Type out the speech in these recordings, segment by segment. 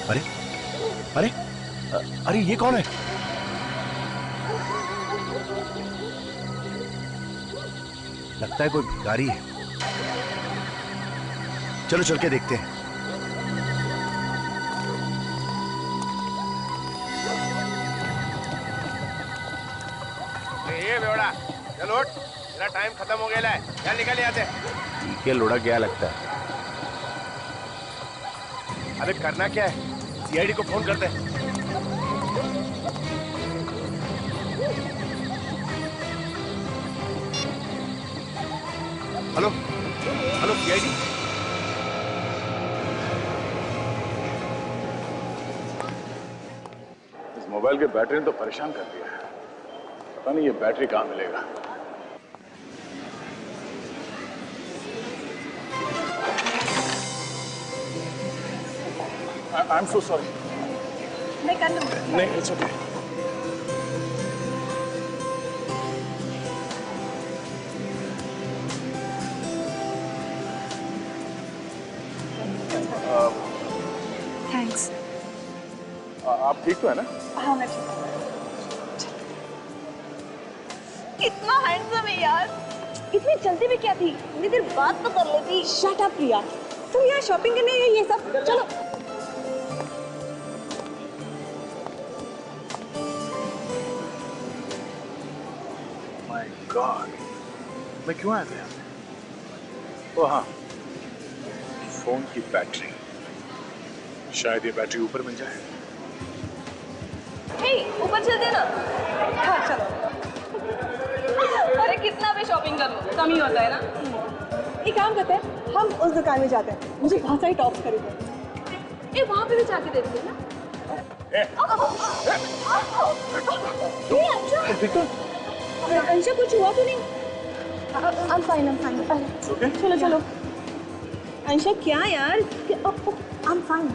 अरे अरे अरे ये कौन है? लगता है कोई भिखारी है। चलो चल के देखते हैं। ये बेवड़ा, चल उठ, तेरा टाइम खत्म हो गया है, चल निकल यहाँ से। ये लोड़ा क्या लगता है? अबे करना क्या है? सीआईडी को फोन करते हैं। Hello hello CID. इस मोबाइल के बैटरी ने तो परेशान कर दिया है। पता नहीं ये बैटरी कहाँ मिलेगा। I am so sorry. मैं कर लूँगी। नहीं, इट्स ओके। थैंक्स। आप ठीक तो है ना? हाँ मैं ठीक हूँ। कितना हैंडसम है यार। इतनी जल्दी में क्या थी? इतनी देर बात तो कर लेती। शट अप प्रिया। तुम यहाँ शॉपिंग करने आई ये सब? चलो। माय गॉड, मैं क्यों आया था यहाँ पे? ओ हाँ, फोन की बैटरी। शायद ये बैटरी ऊपर मिल जाए। हे, ऊपर चलते ना। हाँ चलो। अरे कितना भी शॉपिंग कर लो कम ही होता है ना। एक काम करते हैं, हम उस दुकान में जाते हैं। मुझे बहुत सारी टॉप्स खरीदने। वहाँ पे भी जाके देखते हैं ना। अंशा कुछ हुआ तो नहीं? I'm fine, I'm fine. Okay? चलो चलो। अंशा क्या यार? I'm fine.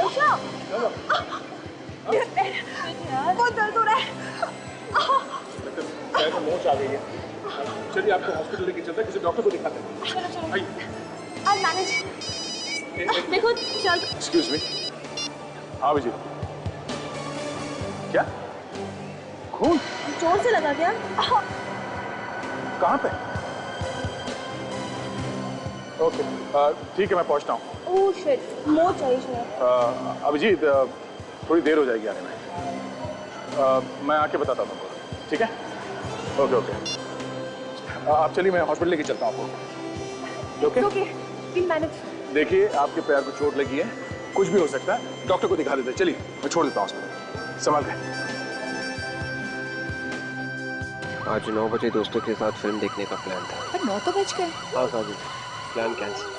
अंशा। बहुत दर्द हो रहा है। शायद मोच आ गई है। चलिए आपको हॉस्पिटल लेके चलते हैं, किसी डॉक्टर को दिखाते हैं। चलो चलो। आइए। I'll manage. देखो चल। Excuse me. हाँ विजय। क्या? खून? जोर से लगा क्या? कहाँ पे? ओके, ठीक है मैं पहुँचता हूँ। ओह शिट, मोच आई शायद। अभिजीत, थोड़ी देर हो जाएगी आने में। मैं आके बताता हूँ तुमको, ठीक है? Okay okay. आप चलिए, मैं हॉस्पिटल लेके चलता हूँ आपको। ओके? Okay, we'll manage. देखिए आपके पैर को चोट लगी है, कुछ भी हो सकता है, डॉक्टर को दिखा देते हैं। चलिए मैं छोड़ देता हूँ हॉस्पिटल, संभाल के। आज 9 बजे दोस्तों के साथ फिल्म देखने का प्लान था। पर 9 तो बज गए। हाँ साबित, प्लान कैंसिल।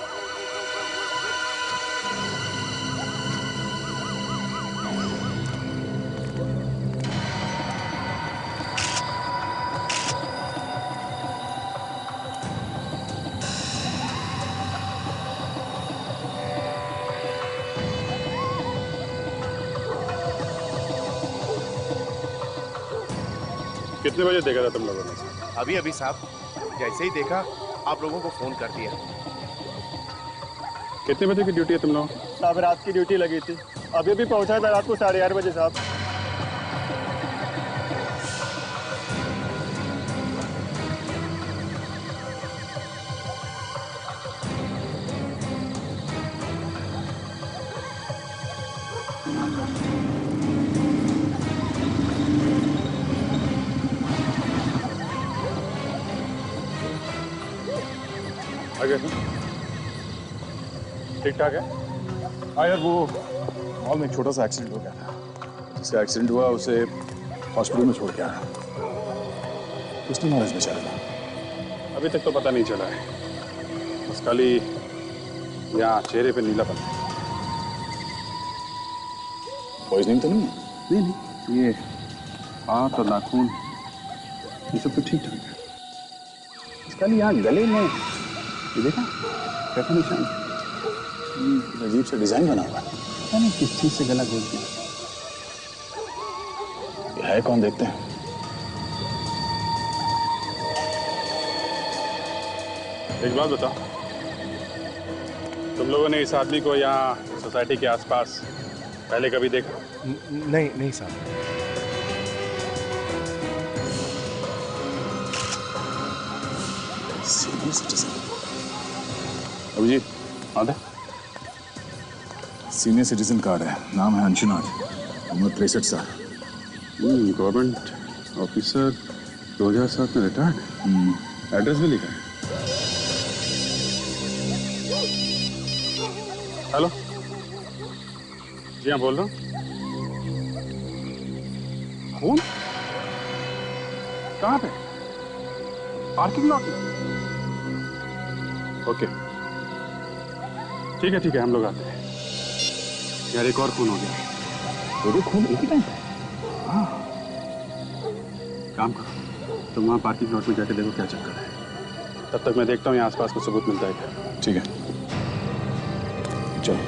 कितने बजे देखा था तुम लोगों ने? अभी अभी साहब, जैसे ही देखा आप लोगों को फोन कर दिया। कितने बजे की ड्यूटी है तुम लोग? साहब रात की ड्यूटी लगी थी, अभी अभी पहुंचा था रात को 8:30 बजे साहब। ठीक ठाक है। हाँ यार, वो मॉल में एक छोटा सा एक्सीडेंट हो गया था। जिसका एक्सीडेंट हुआ उसे हॉस्पिटल में छोड़ के आया। उसने नॉलेज में चला था। अभी तक तो पता नहीं चला है, बस खाली यहाँ चेहरे पे नीलापन है। पॉइजनिंग तो नहीं है? नहीं नहीं, ये हाथ और नाखून ये सब तो ठीक ठाक है। खाली यहाँ गले में ये देखा कैसा निशान, अजीब सा डिजाइन बना हुआ है। पता नहीं किस चीज से गला घोट दिया। ये है कौन, देखते हैं। एक बात बता, तुम लोगों ने इस आदमी को यहाँ सोसाइटी के आसपास पहले कभी देखा? नहीं नहीं साहब। सीनियर सिटीजन अभिजीत आते। सीनियर सिटीजन कार्ड है, नाम है अंशुनाथ, उम्र 63 साल, गवर्नमेंट ऑफिसर, 2007 में रिटायर्ड, एड्रेस भी लिखा है। हेलो जी हाँ बोल रहा हूँ। खून कहाँ पे? पार्किंग लॉट में? ओके ठीक है हम लोग आते हैं। यार एक और खून हो गया। दो खून एक ही टाइम? हाँ काम करो तुम वहाँ पार्किंग लॉट में जाके देखो क्या चक्कर है। तब तक मैं देखता हूँ यहाँ आसपास को सबूत मिलता है क्या। ठीक है चलो।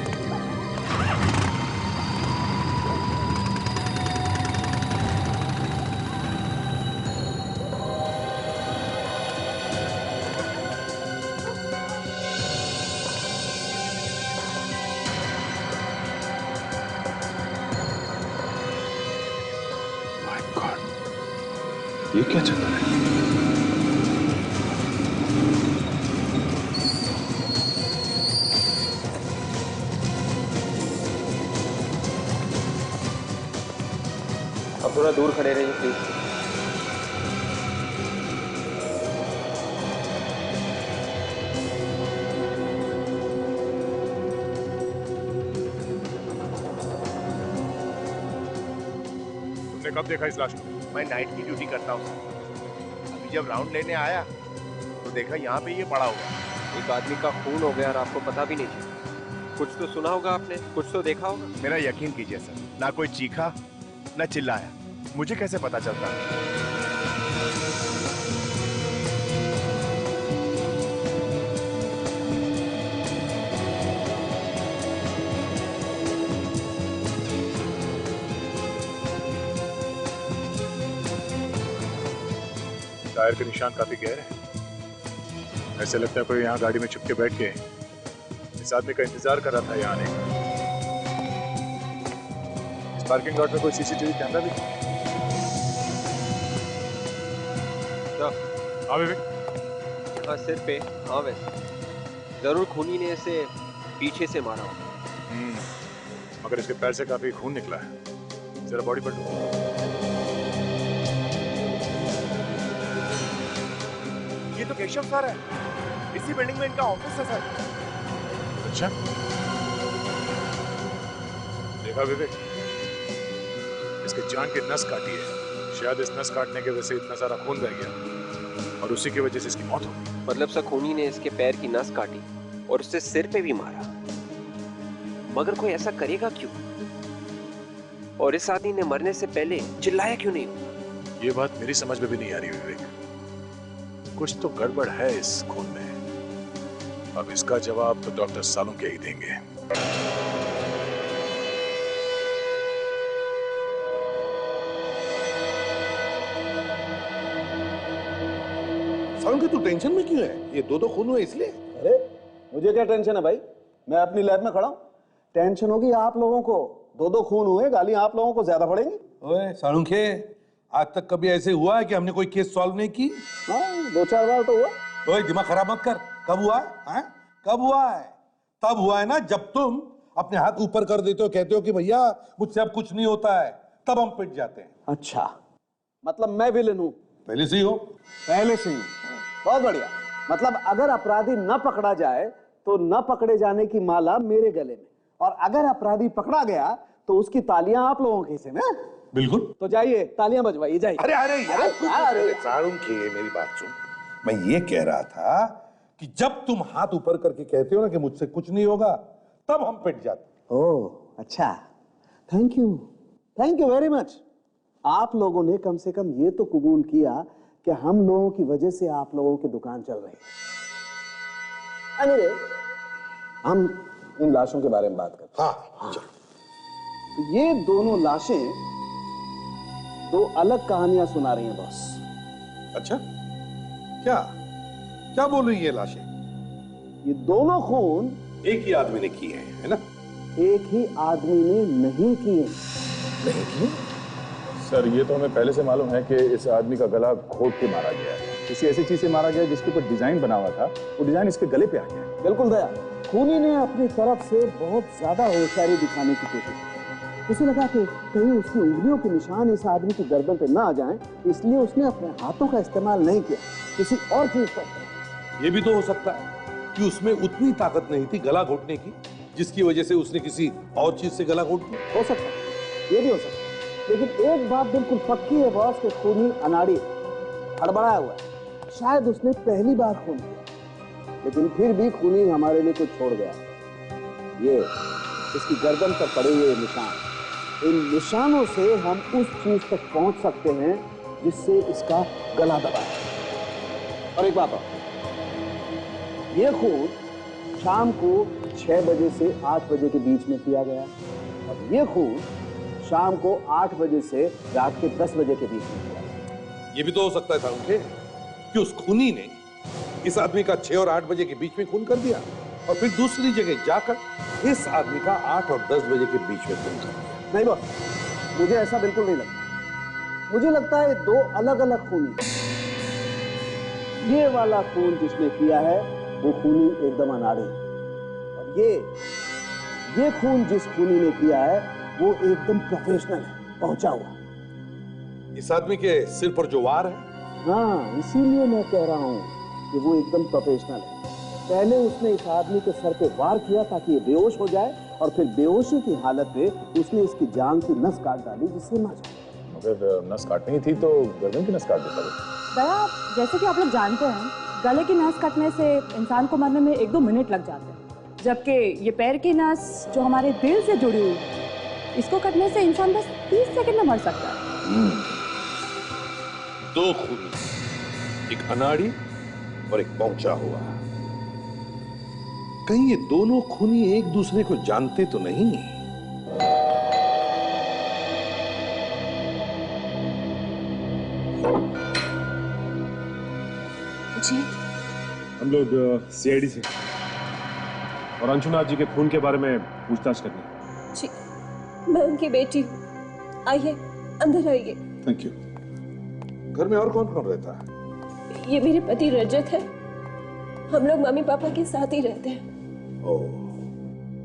ये क्या चक्कर है? अब थोड़ा दूर खड़े रहिए प्लीज। तुमने कब देखा इस लाश को? मैं नाइट की ड्यूटी करता हूँ। अभी जब राउंड लेने आया तो देखा यहाँ पे ये पड़ा हुआ। एक आदमी का खून हो गया और आपको पता भी नहीं चला। कुछ तो सुना होगा आपने, कुछ तो देखा होगा। मेरा यकीन कीजिए सर, ना कोई चीखा ना चिल्लाया, मुझे कैसे पता चलता? टायर के निशान काफी गहरे हैं। ऐसे लगता है कोई यहाँ गाड़ी में छुप के बैठ के इस आदमी का इंतजार कर रहा था यहाँ आने का। इस पार्किंग लॉट में कोई सीसीटीवी कैमरा भी? हाँ विवेक। हाँ सिर पे, हाँ वैसे जरूर खूनी ने इसे पीछे से मारा होगा। मगर इसके पैर से काफी खून निकला है। जरा बॉडी पर ये तो केशव सर है, इसी बिल्डिंग में इनका ऑफिस है सर। अच्छा देखा विवेक, इसके जान की नस काटी है। शायद इस नस काटने की वजह से इतना सारा खून बह गया और उसी की वजह से इसकी मौत हो गई। मतलब सर खूनी ने इसके पैर की नस काटी और उससे सिर पे भी मारा, मगर कोई ऐसा करेगा क्यों? और इस आदमी ने मरने से पहले चिल्लाया क्यों नहीं? ये बात मेरी समझ में भी नहीं आ रही विवेक। कुछ तो गड़बड़ है इस खून में। अब इसका जवाब तो डॉक्टर सालुंखे ही देंगे। सालुंखे तू टेंशन में क्यों है? ये दो खून हुए इसलिए? अरे मुझे क्या टेंशन है भाई, मैं अपनी लैब में खड़ा हूं। टेंशन होगी आप लोगों को, दो खून हुए, गालियां आप लोगों को ज्यादा पड़ेंगी। ओए सालुंखे, आज तक कभी ऐसे हुआ है कि हमने कोई केस सॉल्व नहीं की? हाँ 2-4 बार तो हुआ। ओए दिमाग खराब मत कर। कब हुआ है? कब हुआ है? तब हुआ है ना जब तुम अपने हाथ ऊपर कर देते हो, कहते हो कि भैया मुझसे अब कुछ नहीं होता है, तब हम पिट जाते हैं। अच्छा मतलब मैं विलेन हूं? पहले से ही हो। पहले से ही? बहुत बढ़िया। मतलब अगर अपराधी न पकड़ा जाए तो न पकड़े जाने की माला मेरे गले में, और अगर अपराधी पकड़ा गया तो उसकी तालियां आप लोगों के हिस्से में। बिल्कुल। तो जाइए तालियां बजवाइए, जाइए। अरे अरे यार सालुंखे मेरी बात सुन। मैं ये कह रहा था कि जब तुम हाथ ऊपर करके कहते हो ना कि मुझसे कुछ नहीं होगा, तब हम पिट जाते। ओह अच्छा, थैंक यू वेरी मच। आप लोगों ने कम से कम ये तो कबूल किया कि हम लोगों की वजह से आप लोगों की दुकान चल रही है। anyway, हम इन लाशों के बारे में बात करते हैं। हाँ। तो ये दोनों लाशें दो अलग कहानियां सुना रही हैं बॉस। अच्छा क्या क्या बोल रही है लाशें? ये दोनों खून एक ही आदमी ने किए हैं, है ना? एक ही आदमी ने नहीं किए। नहीं किए? सर ये तो हमें पहले से मालूम है कि इस आदमी का गला घोट के मारा गया है। किसी ऐसी चीज से मारा गया जिसके ऊपर डिजाइन बना हुआ था, वो डिजाइन इसके गले पे आ गया है। बिल्कुल दया, खूनी ने अपनी तरफ से बहुत ज्यादा होशियारी दिखाने की कोशिश की। उसे लगा कि कहीं उसकी उंगलियों के निशान इस आदमी की गर्दन पे ना आ जाएं, इसलिए उसने अपने हाथों का इस्तेमाल नहीं किया, किसी और चीज पर। ये भी तो हो सकता है कि उसमें उतनी ताकत नहीं थी गला घोटने की, जिसकी वजह से उसने किसी और चीज से गला घोट दिया। हो सकता है, ये भी हो सकता है। लेकिन एक बात बिल्कुल पक्की है बॉस, कि खूनी अनाड़ी हड़बड़ाया हुआ है। शायद उसने पहली बार खून किया, लेकिन फिर भी खूनी हमारे लिए कुछ छोड़ गया। ये इसकी गर्दन पर पड़े हुए निशान, इन निशानों से हम उस चीज तक पहुंच सकते हैं जिससे इसका गला दबा है। और एक बात और, ये खून शाम को 6 बजे से 8 बजे के बीच में किया गया, और ये खून शाम को 8 बजे से रात के 10 बजे के बीच में किया गया। ये भी तो हो सकता है उनके कि उस खूनी ने इस आदमी का 6 और 8 बजे के बीच में खून कर दिया, और फिर दूसरी जगह जाकर इस आदमी का 8 और 10 बजे के बीच में खून कर दिया। नहीं बॉस, मुझे ऐसा बिल्कुल नहीं लगता। मुझे लगता है 2 अलग अलग खूनी। ये वाला खून जिसने किया है वो खूनी एकदम अनाड़ी है, और ये खून जिस खूनी ने किया है वो एकदम प्रोफेशनल है, पहुंचा हुआ। इस आदमी के सिर पर जो वार है, हाँ, इसीलिए मैं कह रहा हूं कि वो एकदम प्रोफेशनल है। पहले उसने इस आदमी के सर पे वार किया ताकि ये बेहोश हो जाए, और फिर बेहोशी की हालत में उसने इसकी जान की नस काट डाली जिससे मर जाए। अगर नस काटनी ही थी तो गर्दन की नस काट देता वो। दया, जैसे कि आप लोग जानते हैं, गले की नस कटने से इंसान को मरने में 1-2 मिनट लग जाते हैं, जबकि ये पैर की नस जो हमारे दिल से जुड़ी हुई है, इसको कटने से इंसान बस 30 सेकंड में मर सकता है। 2 खूनी, एक अनाड़ी और एक पहुंचा हुआ। कहीं ये दोनों खूनी एक दूसरे को जानते तो नहीं? जी, हम लोग सीआईडी से और अंशुनाथ जी के खून के बारे में पूछताछ करनी। जी, मैं उनकी बेटी हूँ। आइए, अंदर आइए। Thank you. घर में और कौन कौन रहता है? ये मेरे पति रजत है। हम लोग मम्मी पापा के साथ ही रहते हैं।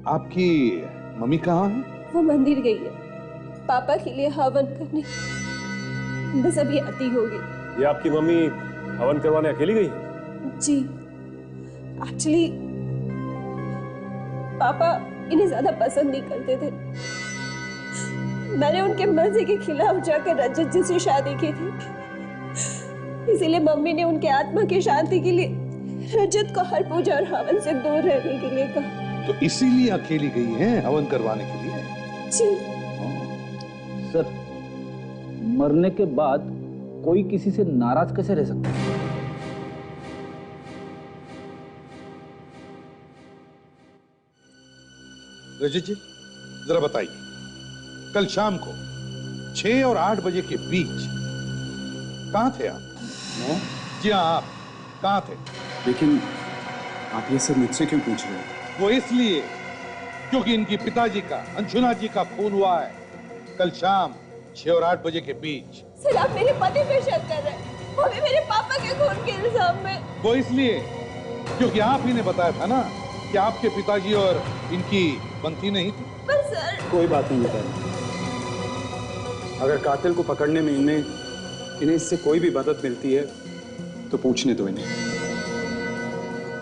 आपकी मम्मी कहाँ है? वो मंदिर गई है पापा के लिए हवन करने, बस अभी आती होगी। ये आपकी मम्मी हवन करवाने अकेली गई है? जी, एक्चुअली पापा इन्हें ज्यादा पसंद नहीं करते थे। मैंने उनके मर्जी के खिलाफ जाकर रजत जी से शादी की थी, इसीलिए मम्मी ने उनके आत्मा की शांति के लिए रजत को हर पूजा और हवन से दूर रहने के लिए कहा। तो इसीलिए अकेली गई हैं हवन करवाने के लिए? जी सर, मरने के बाद कोई किसी से नाराज कैसे रह सकता है? रजत जी, जरा बताइए, कल शाम को 6 और 8 बजे के बीच कहां थे आप? मैं? जी हाँ, आप कहां थे? लेकिन आप ये सब मुझसे क्यों पूछ रहे हैं? वो इसलिए क्योंकि इनकी पिताजी का, अंशुनाथ जी का खून हुआ है कल शाम 6 और 8 बजे के बीच। सर, आप मेरे पति पे शक कर रहे हैं, वो भी मेरे पापा के खून के इल्जाम में। वो इसलिए क्योंकि आप ही ने बताया था ना कि आपके पिताजी और इनकी बनती नहीं थी। पर सर, कोई बात नहीं बताई। अगर कातिल को पकड़ने में इन्हें इससे कोई भी मदद मिलती है तो पूछने दो इन्हें।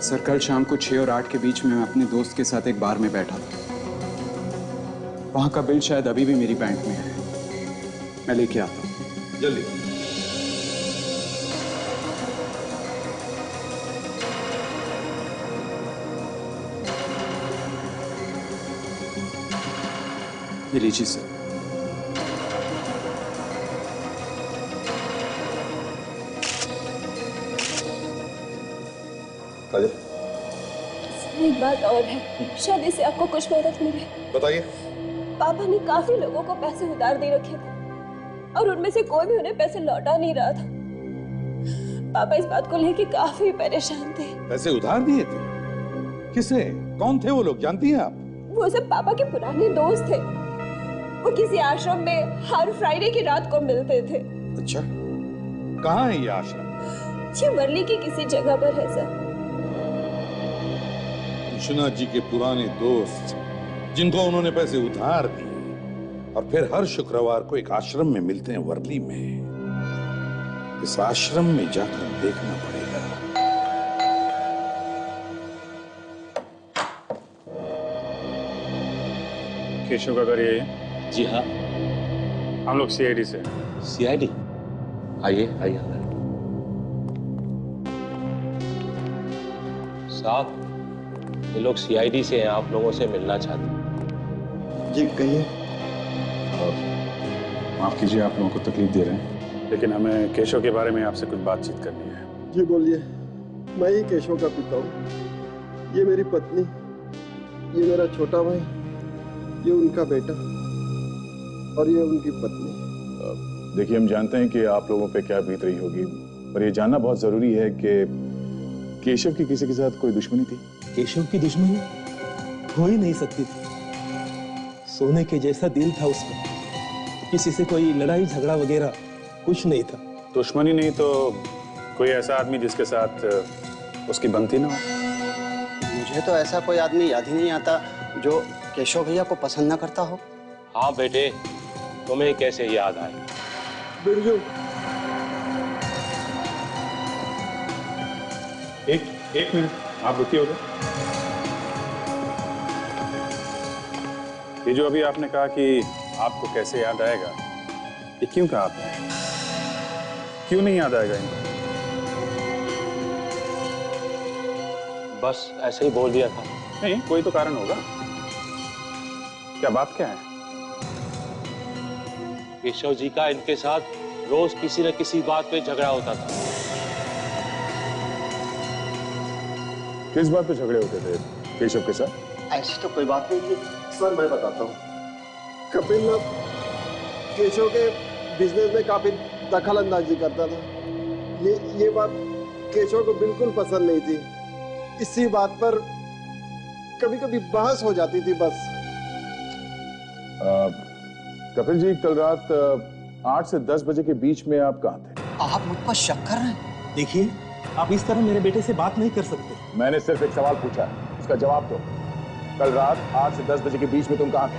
सर, कल शाम को 6 और 8 के बीच में मैं अपने दोस्त के साथ एक बार में बैठा था। वहां का बिल शायद अभी भी मेरी बैंक में है, मैं लेके आता हूं। जल्दी। ये लीजिए सर। एक बात और है, शायद इससे आपको कुछ मदद मिले। बताइए। पापा ने काफी लोगों को पैसे उधार दे रखे थे और उनमें से कोई भी उन्हें पैसे लौटा नहीं रहा था। पापा इस बात को लेकर काफी परेशान थे। पैसे उधार दिए थे? किसे? कौन थे वो लोग, जानती हैं आप? वो सब पापा के पुराने दोस्त थे। वो किसी आश्रम में हर फ्राइडे की रात को मिलते थे। अच्छा, कहाँ है ये आश्रम? ये वर्ली की किसी जगह पर है सर। विश्वनाथ जी के पुराने दोस्त जिनको उन्होंने पैसे उधार दिए और फिर हर शुक्रवार को एक आश्रम में मिलते हैं वर्ली में। इस आश्रम में जाकर देखना पड़ेगा। केशव का घर यही है? जी हाँ। हम लोग सीआईडी से। सीआईडी? आइए आइए अंदर। साहब, ये लोग सीआईडी से हैं, आप लोगों से मिलना चाहते हैं। जी कहिए। माफ कीजिए आप लोगों को तकलीफ दे रहे हैं, लेकिन हमें केशव के बारे में आपसे कुछ बातचीत करनी है। जी बोलिए। मैं ही केशव का पिता हूँ। ये मेरी पत्नी, ये मेरा छोटा भाई, ये उनका बेटा और ये उनकी पत्नी। देखिए, हम जानते हैं कि आप लोगों पे क्या बीत रही होगी, पर ये जानना बहुत जरूरी है कि केशव की किसी के साथ कोई दुश्मनी थी? केशव की दुश्मनी हो ही नहीं सकती थी। सोने के जैसा दिल था उसका। किसी से कोई लड़ाई झगड़ा वगैरह कुछ नहीं था। दुश्मनी नहीं तो कोई ऐसा आदमी जिसके साथ उसकी बनती ना हो? मुझे तो ऐसा कोई आदमी याद ही नहीं आता जो केशव भैया को पसंद ना करता हो। हाँ बेटे, तुम्हें कैसे याद आए? बिरजू। एक मिनट, आप रुकिए उधर। ये जो अभी आपने कहा कि आपको कैसे याद आएगा, ये क्यों कहा आपने? क्यों नहीं याद आएगा इनको? बस ऐसे ही बोल दिया था। नहीं, कोई तो कारण होगा। क्या बात क्या है? केशव जी का इनके साथ रोज किसी न किसी बात पे झगड़ा होता था। किस बात पे झगड़े होते थे केशव के साथ? ऐसी तो कोई बात नहीं थी सर, मैं बताता हूँ। कपिल ना केशव के बिजनेस में काफी दखल अंदाजी करता था। ये बात केशव को बिल्कुल पसंद नहीं थी। इसी बात पर कभी कभी बहस हो जाती थी बस। कपिल जी, कल रात 8 से 10 बजे के बीच में आप कहाँ थे? आप मुझ पर शक कर रहे हैं? देखिए, आप इस तरह मेरे बेटे से बात नहीं कर सकते। मैंने सिर्फ एक सवाल पूछा है, उसका जवाब दो। कल रात 8 से 10 बजे के बीच में तुम कहाँ थे?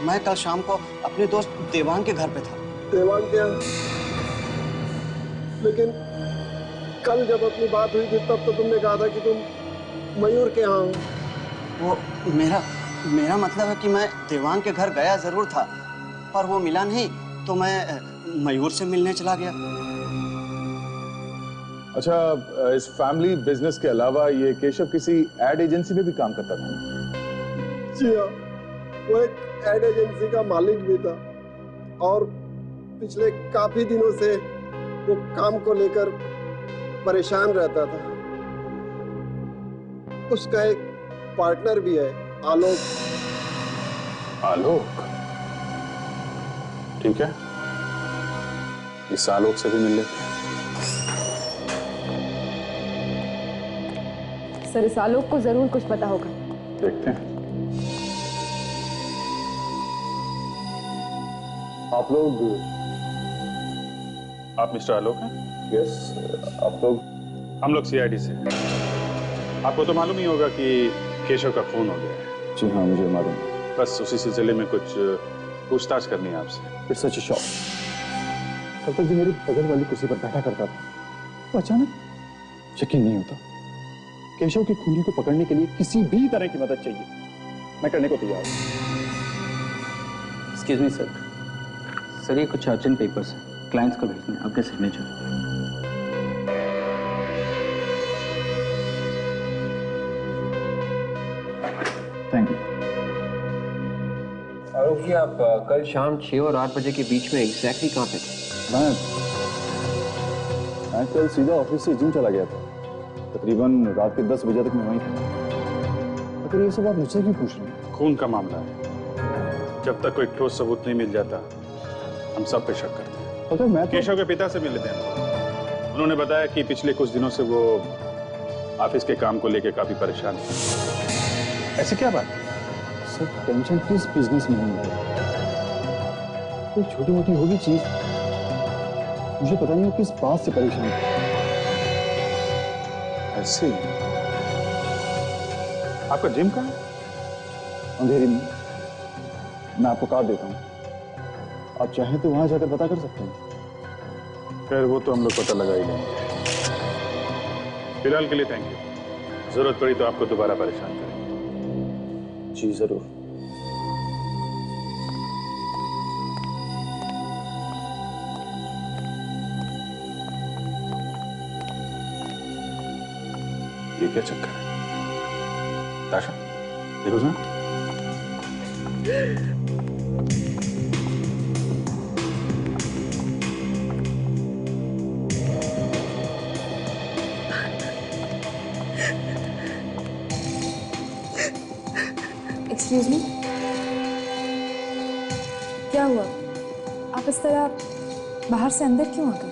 मैं कल शाम को अपने दोस्त देवांग के घर पे था। देवांग के यहाँ? लेकिन कल जब अपनी बात हुई थी तब तो तुमने कहा था कि तुम मयूर के यहाँ हो। वो मेरा मतलब है कि मैं देवांग के घर गया जरूर था, पर वो मिला नहीं तो मैं मयूर से मिलने चला गया। अच्छा, इस फैमिली बिजनेस के अलावा ये केशव किसी एड एजेंसी में भी काम करता था? जी हाँ, वो एक एड एजेंसी का मालिक भी था और पिछले काफी दिनों से वो काम को लेकर परेशान रहता था। उसका एक पार्टनर भी है, आलोक। आलोक? ठीक है, इस आलोक से भी मिल लेते हैं। सर, इस आलोक को जरूर कुछ पता होगा। देखते हैं। आप मिस्टर आलोक हैं? यस। आप लोग? हम लोग सीआईडी से हैं। आपको तो मालूम ही होगा कि केशव का खून हो गया है। जी हाँ, मुझे मालूम है। बस उसी सिलसिले में कुछ पूछताछ करनी है आपसे। It's such a shock. कल तक जो मेरी बगल वाली कुर्सी पर बैठा करता था, वो अचानक यकीन नहीं होता। केशव की खूनी को पकड़ने के लिए किसी भी तरह की मदद चाहिए, मैं करने को तैयार हूँ। एक्सक्यूज मी सर, ये कुछ अर्जेंट पेपर्स हैं, क्लाइंट्स को भेजने हैं, आपके signature. Thank you. Alok ji, आप कल शाम 6 और 8 बजे के बीच में एग्जैक्टली कहाँ पे थे? मैं कल सीधा ऑफिस से जिम चला गया था। तकरीबन रात के 10 बजे तक मैं वहीं था। अगर ये सब आप मुझसे क्यों पूछ रहे हैं? खून का मामला है, जब तक कोई ठोस सबूत नहीं मिल जाता हम सब पे शक करते हैं। अगर मैं केशव के पिता से मिल लेते हैं। उन्होंने बताया कि पिछले कुछ दिनों से वो ऑफिस के काम को लेकर काफी परेशान है। ऐसी क्या बात है? सर टेंशन किस बिजनेस में नहीं है, कोई छोटी मोटी होगी चीज, मुझे पता नहीं वो किस बात से परेशान है। ऐसे आपका जिम कहाँ है? अंधेरी में। मैं आपको कार्ड देता हूँ, आप चाहें तो वहां जाकर पता कर सकते हैं। खैर वो तो हम लोग पता लगा ही लेंगे। फिलहाल के लिए थैंक यू। जरूरत पड़ी तो आपको दोबारा परेशान करेंगे। जी जरूर। ये क्या चक्कर है? ताशा देखो ना। एक्सक्यूज मी, क्या हुआ? आप इस तरह बाहर से अंदर क्यों आ गए?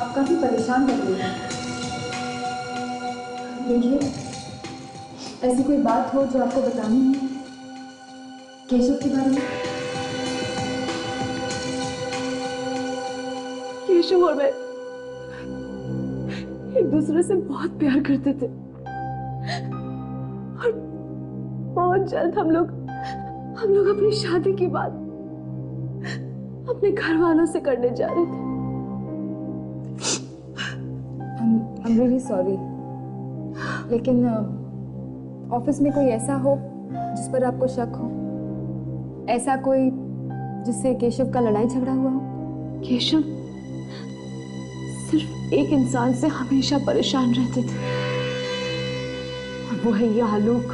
आप काफी परेशान लग रही हैं। देखिए, ऐसी कोई बात हो जो आपको बतानी है केशव के बारे में? केशव और मैं एक दूसरे से बहुत प्यार करते थे और बहुत जल्द हम लोग अपनी शादी की बात अपने घर वालों से करने जा रहे थे। I'm really sorry, लेकिन ऑफिस में कोई ऐसा हो जिस पर आपको शक हो, ऐसा कोई जिससे केशव का लड़ाई झगड़ा हुआ हो? केशव सिर्फ एक इंसान से हमेशा परेशान रहते थे और वो है ये आलोक।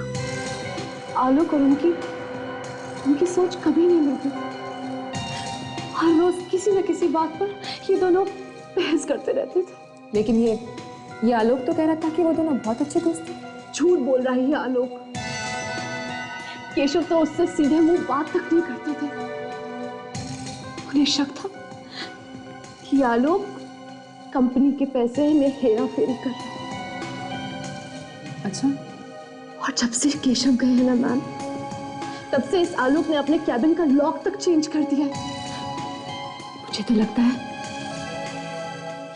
आलोक और उनकी सोच कभी नहीं मिलती। हर रोज किसी न किसी बात पर ये दोनों बहस करते रहते थे। लेकिन ये आलोक तो कह रहा था कि वो दोनों बहुत अच्छे दोस्त थे। झूठ बोल रहा है ये आलोक। केशव तो उससे सीधे मुंह बात तक नहीं करते थे। उन्हें शक था कि आलोक कंपनी के पैसे में हेरा फेरी कर रहा है। अच्छा। और जब से केशव गए हैं ना मैम, तब से इस आलोक ने अपने कैबिन का लॉक तक चेंज कर दिया है। मुझे तो लगता है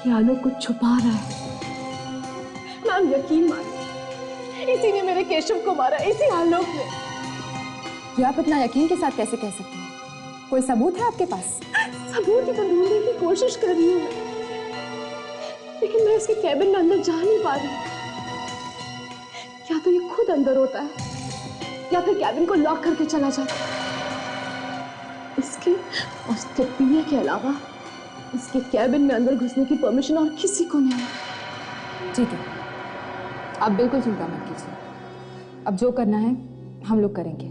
कि आलोक कुछ छुपा रहा है। मैम यकीन मानिए, इसी ने मेरे केशव को मारा, इसी आलोक ने। ये आप इतना यकीन के साथ कैसे कह सकते हैं? कोई सबूत है आपके पास? सबूत ही तो ढूंढने की कोशिश कर रही हूँ, लेकिन मैं इसके कैबिन में अंदर जा नहीं पा रही। या तो ये खुद अंदर होता है या फिर कैबिन को लॉक करके चला जाता है। इसके और इसके पीने के अलावा इसके कैबिन में अंदर घुसने की परमिशन और किसी को नहीं है। ठीक है, आप बिल्कुल चिंता मत कीजिए। अब जो करना है हम लोग करेंगे।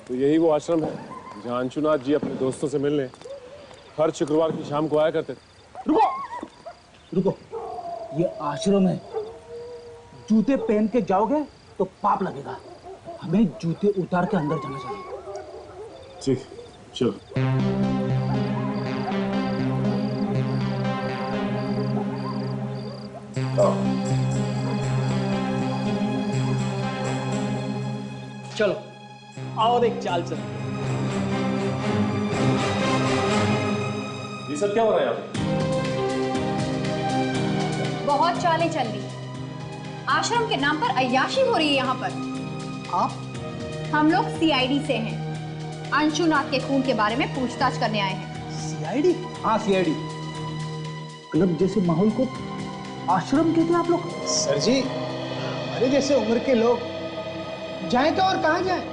तो यही वो आश्रम है जहाँ अंशुनाथ जी अपने दोस्तों से मिलने हर शुक्रवार की शाम को आया करते थे। रुको रुको, ये आश्रम है। जूते पहन के जाओगे तो पाप लगेगा। हमें जूते उतार के अंदर जाना चाहिए। ठीक, चलो। चलो और एक चाल चल। ये सब क्या हो रहा है यहाँ पे? बहुत चालें चल रही। आश्रम के नाम पर अय्याशी हो रही है यहाँ पर। आप? हम लोग सीआईडी से हैं। अंशुनाथ के खून के बारे में पूछताछ करने आए हैं। सीआईडी? हाँ सीआईडी। क्लब जैसे माहौल को आश्रम कहते हैं आप लोग? सर जी, हमारे जैसे उम्र के लोग जाएं तो और कहाँ जाएं?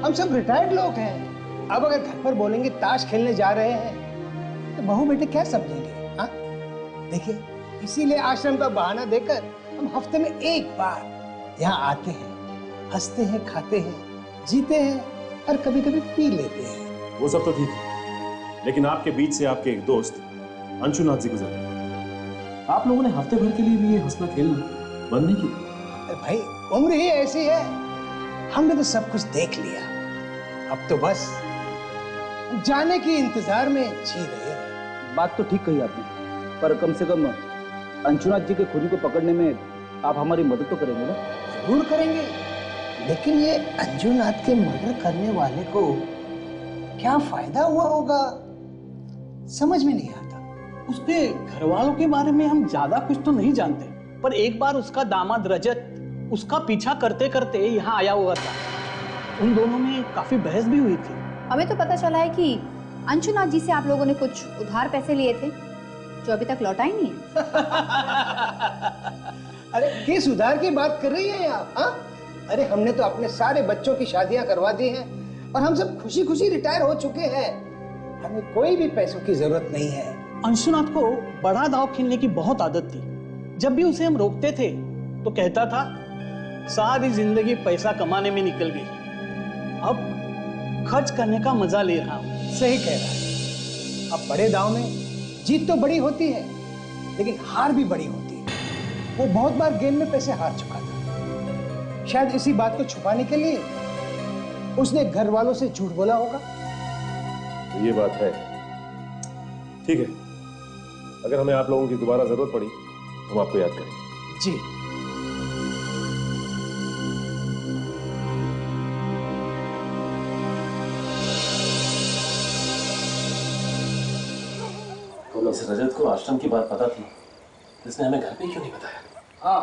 हम सब रिटायर्ड लोग हैं। अब अगर घर पर बोलेंगे ताश खेलने जा रहे हैं तो बहू बेटे क्या समझेंगे? हाँ देखिए, इसीलिए आश्रम का बहाना देकर हम हफ्ते में एक बार यहाँ आते हैं, हंसते हैं, खाते हैं, जीते हैं और कभी कभी पी लेते हैं। वो सब तो ठीक है, लेकिन आपके बीच से आपके एक दोस्त अंशुनाथ जी गुजर गए। आप लोगों ने हफ्ते भर के लिए भी ये हंसना खेलना, ये सब कैसे? आप हमसे रिटायर्ड लोग हैं। अब अगर घर पर बोलेंगे ताश खेलने जा रहे हैं तो बहू बेटे क्या समझेंगे? हाँ देखिए, इसीलिए आश्रम का बहाना देकर हम हफ्ते में एक बार यहाँ आते हैं, हंसते हैं, खाते हैं, जीते हैं और कभी कभी पी लेते हैं। वो सब तो ठीक है, लेकिन आपके बीच से आपके एक दोस्त अंशुनाथ जी गुजर गए। बंद नहीं की। अरे भाई उम्र ही ऐसी है, हमने तो सब कुछ देख लिया, अब तो बस जाने के इंतजार में जी रहे हैं। बात तो ठीक कही आपने, पर कम से कम अंशुनाथ जी के खूनी को पकड़ने में आप हमारी मदद तो करेंगे ना? जरूर करेंगे, लेकिन ये अंजुनाथ के मर्डर करने वाले को क्या फायदा हुआ होगा, समझ में नहीं आता। उसके घर वालों के बारे में हम ज्यादा कुछ तो नहीं जानते, पर एक बार उसका दामाद रजत उसका पीछा करते करते यहाँ आया हुआ था। उन दोनों में काफी बहस भी हुई थी। हमें तो पता चला है कि अंशुनाथ जी से आप लोगों ने कुछ उधार पैसे लिए थे जो अभी तक लौटा ही नहीं है। अरे किस उधार की बात कर रही हैं आप? हाँ? अरे हमने तो अपने सारे बच्चों की शादियां करवा दी हैं और हम सब खुशी खुशी रिटायर हो चुके हैं, हमें कोई भी पैसों की जरूरत नहीं है। अंशुनाथ को बड़ा दांव खेलने की बहुत आदत थी। जब भी उसे हम रोकते थे तो कहता था सारी जिंदगी पैसा कमाने में निकल गई, अब खर्च करने का मजा ले रहा हूं। सही कह रहा है। अब बड़े दांव में जीत तो बड़ी होती है, लेकिन हार भी बड़ी होती है। वो बहुत बार गेम में पैसे हार चुका था, शायद इसी बात को छुपाने के लिए उसने घर वालों से झूठ बोला होगा। तो ये बात है। ठीक है, अगर हमें आप लोगों की दोबारा जरूरत पड़ी तो हम आपको याद करेंगे। जी। इस रजत को आश्रम की बात पता थी, इसने हमें घर पे क्यों नहीं बताया? हाँ,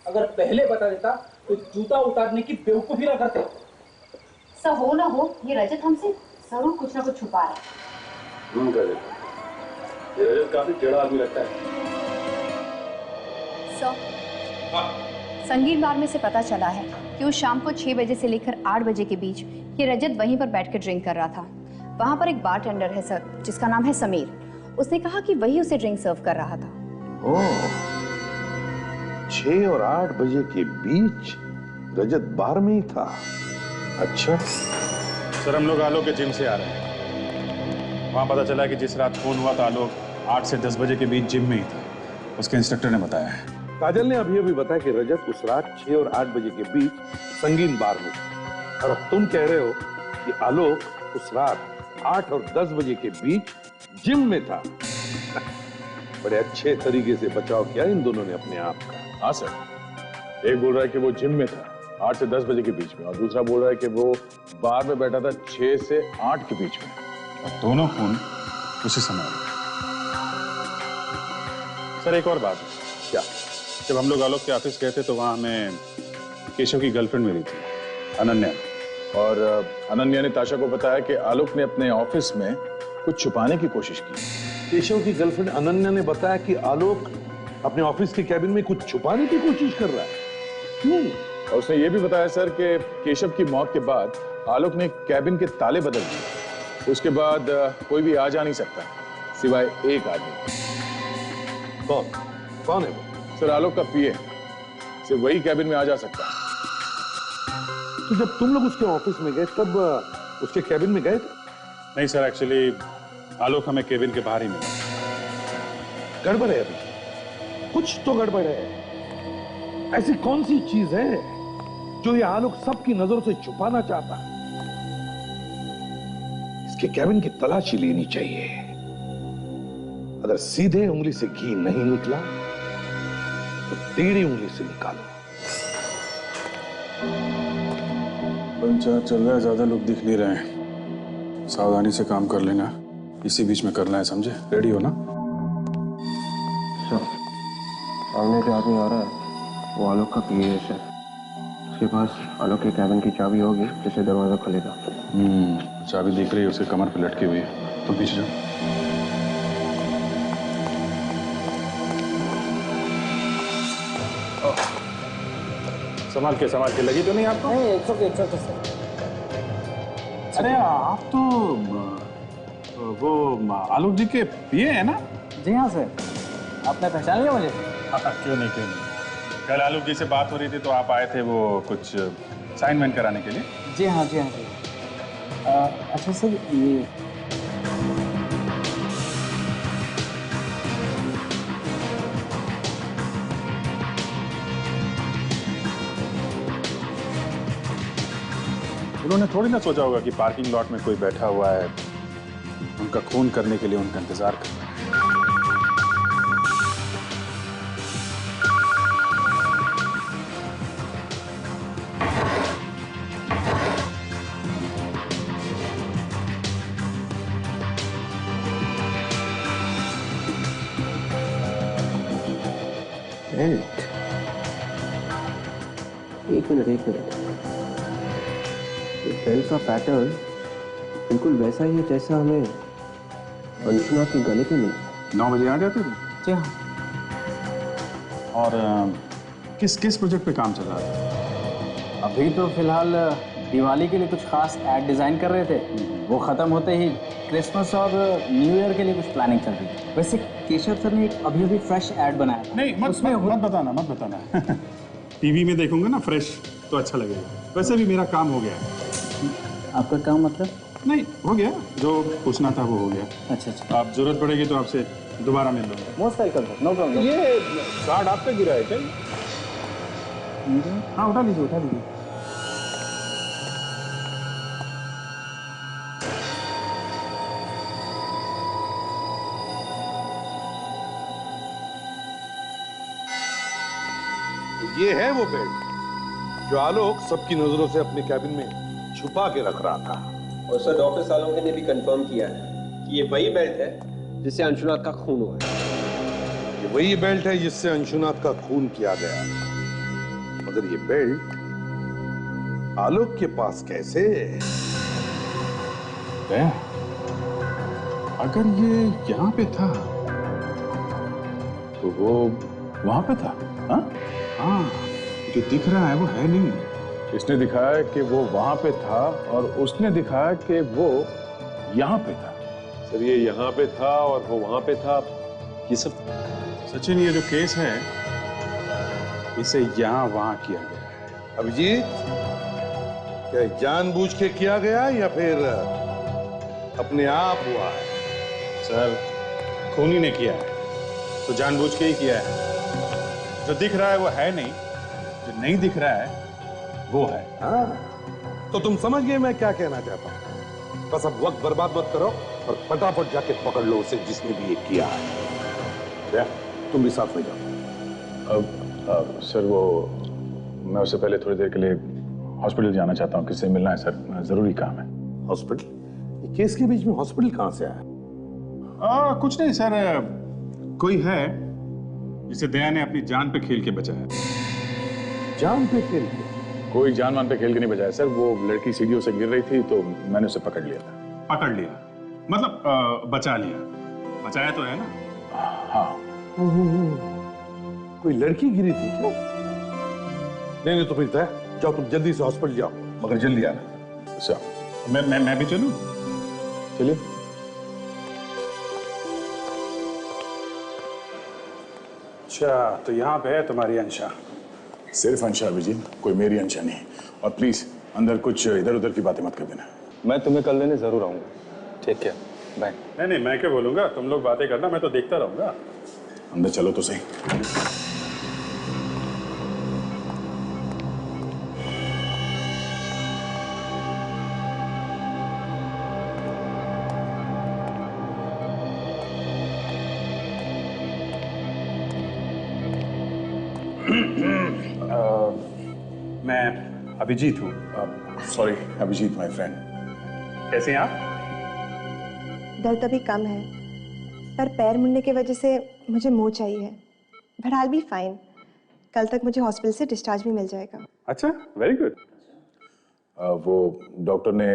अगर पहले बता देता तो जूता उतारने की बेवकूफी ना करते। सब हो ना हो, ये रजत हमसे जरूर कुछ ना कुछ छुपा रहा है। रजत, ये रजत काफी टेढ़ा आदमी लगता है। संगीत बार में से पता चला है कि उस शाम को 6 बजे से लेकर 8 बजे के बीच ये रजत वहीं पर बैठकर ड्रिंक कर रहा था। वहां पर एक बारटेंडर है सर, जिसका नाम है समीर। उसने कहा कि वही उसे ड्रिंक सर्व कर रहा था। ओह, 6 और 8 बजे के बीच रजत बार में ही था। अच्छा सर, हम लोग आलोक के जिम से आ रहे हैं। वहां पता चला कि जिस रात फोन हुआ था आलोक 8 से 10 बजे के बीच जिम में ही था, उसके इंस्ट्रक्टर ने बताया है। काजल ने अभी अभी बताया कि रजत उस रात 6 और 8 बजे के बीच संगीन बार में था, और अब तुम कह रहे हो कि आलोक उस रात 8 और 10 बजे के बीच जिम में था। बड़े अच्छे तरीके से बचाव किया इन दोनों ने अपने आप का। हाँ सर, एक बोल रहा है कि वो जिम में था 8 से 10 बजे के बीच में, और दूसरा बोल रहा है कि वो बार में बैठा था 6 से 8 के बीच में, और दोनों खून उसी समय हुए। सर एक और बात है। क्या? जब हम लोग आलोक के ऑफिस गए थे तो वहां हमें केशव की गर्लफ्रेंड मिली थी, अनन्या, और अनन्या ने ताशा को बताया कि आलोक ने अपने ऑफिस में कुछ छुपाने की कोशिश की। केशव की गर्लफ्रेंड अनन्या ने बताया कि आलोक अपने ऑफिस के कैबिन में कुछ छुपाने की कोशिश कर रहा है। और उसने ये भी बताया सर कि केशव की मौत के बाद आलोक ने कैबिन के ताले बदल दिए। उसके बाद कोई भी आ जा नहीं सकता सिवाय एक आदमी। कौन है वो? सर आलोक का पीए, सिर्फ वही कैबिन में आ जा सकता है। तो जब तुम लोग उसके ऑफिस में गए तब उसके कैबिन में गए थे? नहीं सर, एक्चुअली आलोक हमें केबिन के बाहर ही मिला। गड़बड़ है, अभी कुछ तो गड़बड़ है। ऐसी कौन सी चीज है जो ये आलोक सबकी नजरों से छुपाना चाहता है? इसके कैबिन की तलाशी लेनी चाहिए। अगर सीधे उंगली से घी नहीं निकला तो टेढ़ी उंगली से निकालो। पंचायत चल रहा है, ज्यादा लोग दिख नहीं रहे हैं, सावधानी से काम कर लेना, इसी बीच में करना है, समझे? रेडी हो ना? सर, सामने जो आदमी आ रहा है वो आलोक का पीए है सर। उसके पास आलोक के कैबिन की चाबी होगी जिससे दरवाजा खुलेगा। चाबी दिख रही है, उसके कमर पे लटकी हुई है। तुम पीछे जाओ। संभाल के लगी तो नहीं आपको? नहीं, it's okay, सर। अरे आप तो वो आलोक जी के पीए हैं ना? जी हाँ सर, आपने पहचान लिया मुझे? क्यों नहीं। कल आलोक जी से बात हो रही थी तो आप आए थे वो कुछ असाइनमेंट कराने के लिए। जी हाँ जी। अच्छा सर, ये उन्होंने थोड़ी ना सोचा होगा कि पार्किंग लॉट में कोई बैठा हुआ है, उनका खून करने के लिए उनका इंतजार कर रहा है। एक मिनट ये बेल्ट का पैटर्न बिल्कुल वैसा ही है जैसा हमें अंशुना के गले पे मिला। 9 बजे आ जाते थे? जी हाँ। और किस प्रोजेक्ट पे काम चल रहा था? अभी तो फिलहाल दिवाली के लिए कुछ खास एड डिजाइन कर रहे थे, वो खत्म होते ही क्रिसमस और न्यू ईयर के लिए कुछ प्लानिंग चल रही है। वैसे केशव सर ने एक अभी फ्रेश एड बनाया था। नहीं, मत बताना टीवी में देखूंगा ना फ्रेश तो अच्छा लगेगा। वैसे भी मेरा काम हो गया है। आपका काम मतलब? नहीं, हो गया, जो पूछना था वो हो गया। अच्छा। आप जरूरत पड़ेगी तो आपसे दोबारा मिल लूंगा। Most welcome sir, no problem. ये कार्ड आप पे गिरा है क्या? हाँ, उठा लीजिए। ये है वो बेल्ट जो आलोक सबकी नजरों से अपने कैबिन में छुपा के रख रहा था। और सर डॉक्टर सालोंके ने भी कंफर्म किया है कि ये वही बेल्ट है जिससे अंशुनाथ का खून हुआ है। ये वही बेल्ट है जिससे अंशुनाथ का खून किया गया, मगर ये बेल्ट आलोक के पास कैसे? अगर ये यहाँ पे था तो वो वहां पे था। हाँ, जो दिख रहा है वो है नहीं। इसने दिखाया कि वो वहां पे था और उसने दिखाया कि वो यहाँ पे था। सर ये यहाँ पे था और वो वहां पे था, ये सब सचिन, ये जो केस है इसे यहाँ वहां किया गया है। अभिजीत, क्या जानबूझ के किया गया या फिर अपने आप हुआ है? सर, खूनी ने किया है तो जानबूझ के ही किया है। जो दिख रहा है वो है नहीं, जो नहीं दिख रहा है वो है। हाँ, तो तुम समझ गए मैं क्या कहना चाहता हूं। बस अब वक्त बर्बाद मत करो और फटाफट जाके पकड़ लो उसे जिसने भी ये किया है। क्या तुम भी साथ में जाओ? सर, वो मैं उससे पहले थोड़ी देर के लिए हॉस्पिटल जाना चाहता हूँ। किससे मिलना है सर? जरूरी काम है। हॉस्पिटल? ये केस के बीच में हॉस्पिटल कहां से आया? कुछ नहीं सर, कोई है जिसे दया ने अपनी जान पे खेल के बचाया। जान पे खेल के? कोई जान मान पे खेल के नहीं बचाया सर। वो लड़की सीढ़ियों से गिर रही थी तो मैंने उसे पकड़ लिया था। पकड़ लिया मतलब बचा लिया। बचाया तो है ना? हाँ। कोई लड़की गिरी थी क्या? नहीं तो फिर तय जाओ, तुम जल्दी से हॉस्पिटल जाओ, मगर जल्दी आना। अच्छा, मैं भी चलूं? चलिए। अच्छा, तो यहाँ पे है तुम्हारी अंशा। सिर्फ अंशा अभिजीत, कोई मेरी अंशा नहीं। और प्लीज अंदर कुछ इधर उधर की बातें मत कर देना। मैं तुम्हें कल लेने जरूर आऊंगा। ठीक है, बाय। नहीं, मैं क्या बोलूंगा, तुम लोग बातें करना, मैं तो देखता रहूंगा। अंदर चलो तो सही। मैं अभिजीत हूँ। Sorry Abhijit, my friend. कैसे हैं आप? दर्द अभी कम है, पर पैर मुड़ने की वजह से मुझे मोच आई है। But I will be fine. कल तक मुझे हॉस्पिटल से डिस्चार्ज भी मिल जाएगा। अच्छा, वेरी गुड। वो डॉक्टर ने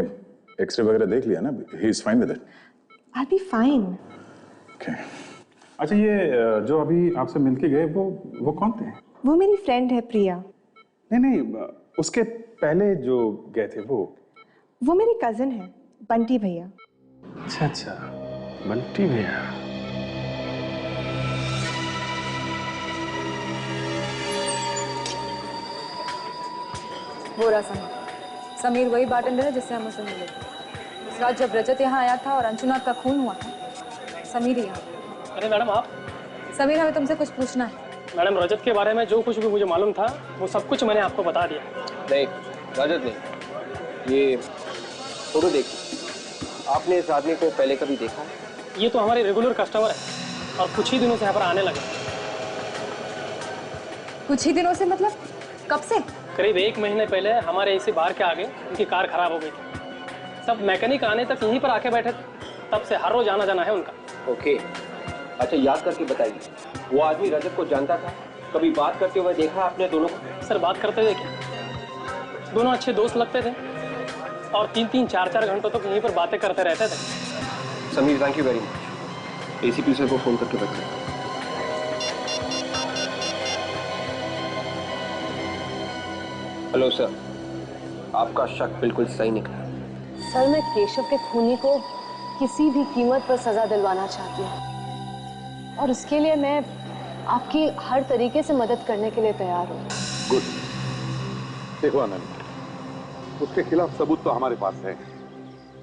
एक्सरे वगैरह देख लिया ना? He is fine with it. I will be fine. Okay. अच्छा, ये जो अभी आपसे मिलके गए वो कौन थे? वो मेरी फ्रेंड है प्रिया। नहीं, उसके पहले जो गए थे वो मेरे कजिन है, बंटी भैया। अच्छा, बंटी भैया। वो रहा समीर वही बार्टेंडर है जिससे हम उसे मिले थे। उस रात जब रजत यहाँ आया था और अंशुनाथ का खून हुआ था, समीर यहाँ। अरे मैडम आप? समीर, हमें तुमसे कुछ पूछना है। मैडम, रजत के बारे में जो कुछ भी मुझे मालूम था वो सब कुछ मैंने आपको बता दिया। नहीं, रजत नहीं, ये फोटो देखिए, आपने इस आदमी को पहले कभी देखा है? ये तो हमारे रेगुलर कस्टमर है और कुछ ही दिनों से यहाँ पर आने लगे। कुछ ही दिनों से मतलब कब से? करीब 1 महीने पहले हमारे इसी बार के आगे उनकी कार खराब हो गई थी। सब मैकेनिक आने तक यहीं पर आके बैठे थे, तब से हर रोज आना जाना है उनका। ओके, अच्छा याद करके बताइए, वो आदमी रजत को जानता था? कभी बात करते हुए देखा आपने दोनों को? सर बात करते हुए क्या, दोनों अच्छे दोस्त लगते थे और 3-3, 4-4 घंटों तक यहीं पर बातें करते रहते थे। Sameer, thank you very much. ACP sir को फोन करके बताइए। हेलो सर, आपका शक बिल्कुल सही निकला। सर, मैं केशव के खूनी को किसी भी कीमत पर सजा दिलवाना चाहती हूँ और उसके लिए मैं आपकी हर तरीके से मदद करने के लिए तैयार हूँ। गुड। देखो आनंद, उसके खिलाफ सबूत तो हमारे पास है,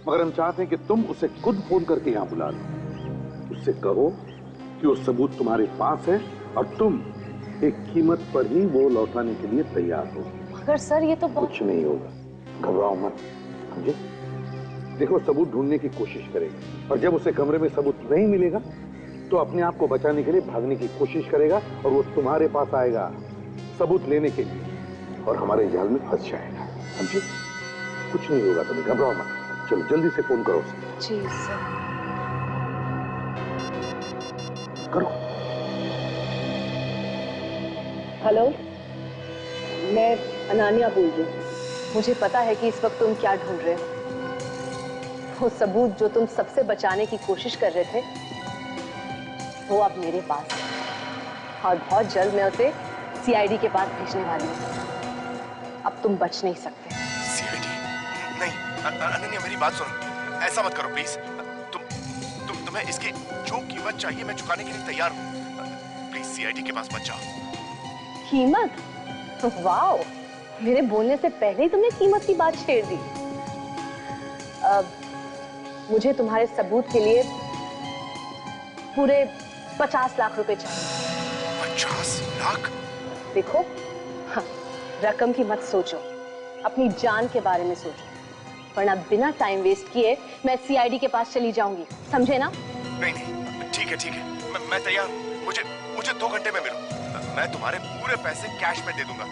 मगर हम चाहते हैं कि तुम उसे खुद फोन करके यहाँ बुला लो। उससे कहो कि वो सबूत तुम्हारे पास है और तुम एक कीमत पर ही वो लौटाने के लिए तैयार हो। मगर सर, ये तो कुछ नहीं होगा, घबराओ मत, समझे? देखो, सबूत ढूंढने की कोशिश करेगा और जब उसे कमरे में सबूत नहीं मिलेगा तो अपने आप को बचाने के लिए भागने की कोशिश करेगा और वो तुम्हारे पास आएगा सबूत लेने के लिए और हमारे जाल में फंस जाएगा, समझे? कुछ नहीं होगा, तुम्हें घबराओ मत। चलो जल्दी से फोन करो उसे। जी सर। करो। हेलो, मैं अनान्या बोल रही हूँ। मुझे पता है कि इस वक्त तुम क्या ढूंढ रहे हो। वो सबूत जो तुम सबसे बचाने की कोशिश कर रहे थे, वो अब मेरे पास है और बहुत जल्द मैं उसे सीआईडी के पास भेजने वाली हूँ। अब तुम बच नहीं सकते। सीआईडी? नहीं अनन्या, मेरी बात सुनो, ऐसा मत करो प्लीज। तुम्हें इसकी जो कीमत चाहिए मैं चुकाने के लिए तैयार हूँ। प्लीज सीआईडी के पास मत जाओ। कीमत? वाओ, मेरे बोलने से पहले ही तुमने कीमत की बात छेड़ दी। मुझे तुम्हारे सबूत के लिए पूरे 50 लाख रुपए चाहिए। 50 लाख? देखो, हाँ, रकम की मत सोचो, अपनी जान के बारे में सोचो, वरना बिना टाइम वेस्ट किए मैं सीआईडी के पास चली जाऊंगी, समझे ना? नहीं, ठीक है, मैं तैयार हूँ। मुझे 2 घंटे में मिलो, मैं तुम्हारे पूरे पैसे कैश में दे दूंगा।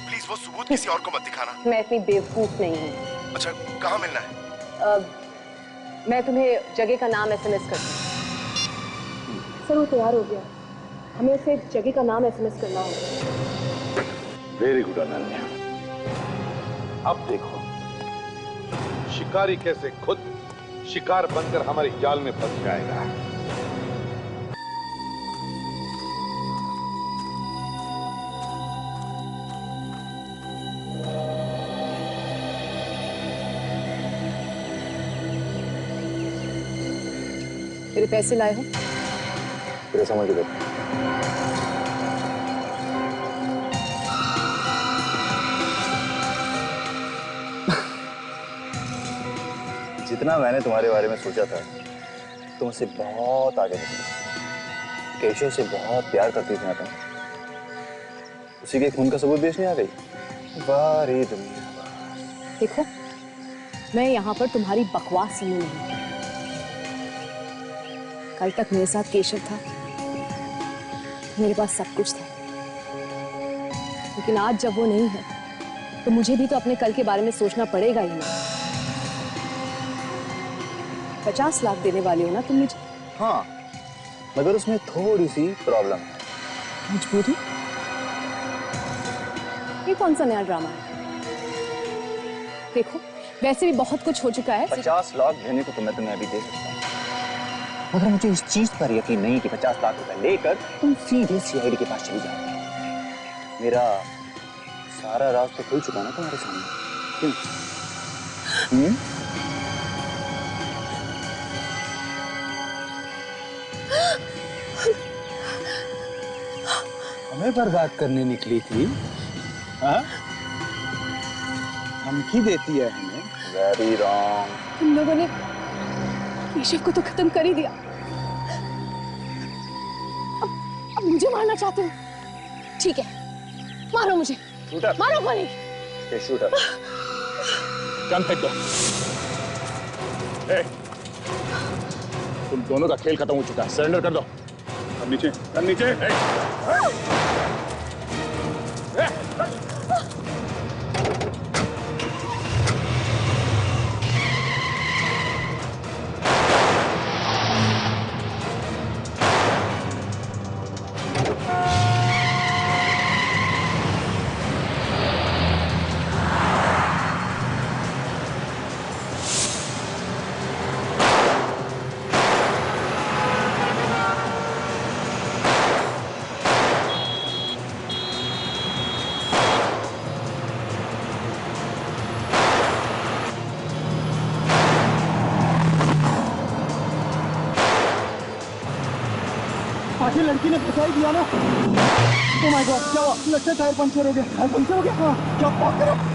प्लीज वो सबूत किसी और को मत दिखाना। मैं इतनी बेवकूफ नहीं हूँ। अच्छा, कहाँ मिलना है? मैं तुम्हें जगह का नाम एसएमएस करती हूँ। सर, वो तैयार हो गया, हमें उसे जगह का नाम एसएमएस करना होगा। Very good Ananya. अब देखो शिकारी कैसे खुद शिकार बनकर हमारे जाल में फंस जाएगा। मेरे पैसे लाए हो? तेरे समझ दे। जितना मैंने तुम्हारे बारे में सोचा था, तुम उससे बहुत आगे निकली। केशव से बहुत प्यार करती थी ना तुम। उसी के खून का सबूत बेचने आ गई। वाह रे दुनिया। देखो, मैं यहाँ पर तुम्हारी बकवास सुनी नहीं। कल तक मेरे साथ केशव था, मेरे पास सब कुछ था, लेकिन आज जब वो नहीं है तो मुझे भी तो अपने कल के बारे में सोचना पड़ेगा ही ना। 50 लाख देने वाले हो ना तुम मुझे? हाँ, मगर उसमें थोड़ी सी प्रॉब्लम है। मजबूरी? ये कौन सा नया ड्रामा है? देखो, वैसे भी बहुत कुछ हो चुका है। 50 लाख देने को तो मैं तुम्हें अभी दे सकता हूँ, मगर मुझे इस चीज पर यकीन नहीं कि 50 लाख रुपए लेकर तुम सीधे सीआईडी के पास चली जाओगे। मेरा सारा राज तो खुल चुका ना तुम्हारे सामने, क्यों? हमें बर्बाद करने निकली थी? हाँ? धमकी देती है हमें? Very wrong. तुम लोगों ने केशव को तो खत्म कर ही दिया, अब मुझे मारना चाहते हो? ठीक है, मारो मुझे, मारो गोली। शूटर। गन फेंक दो। तुम दोनों का खेल खत्म हो चुका है, सरेंडर कर दो। अब नीचे, अब नीचे। आखिर लड़की ने फंसा ही दिया ना। ओह माय गॉड, क्या हुआ? लगता है टायर पंक्चर हो गया। टायर पंक्चर हो गया? हाँ, क्या बात कर रहे हो?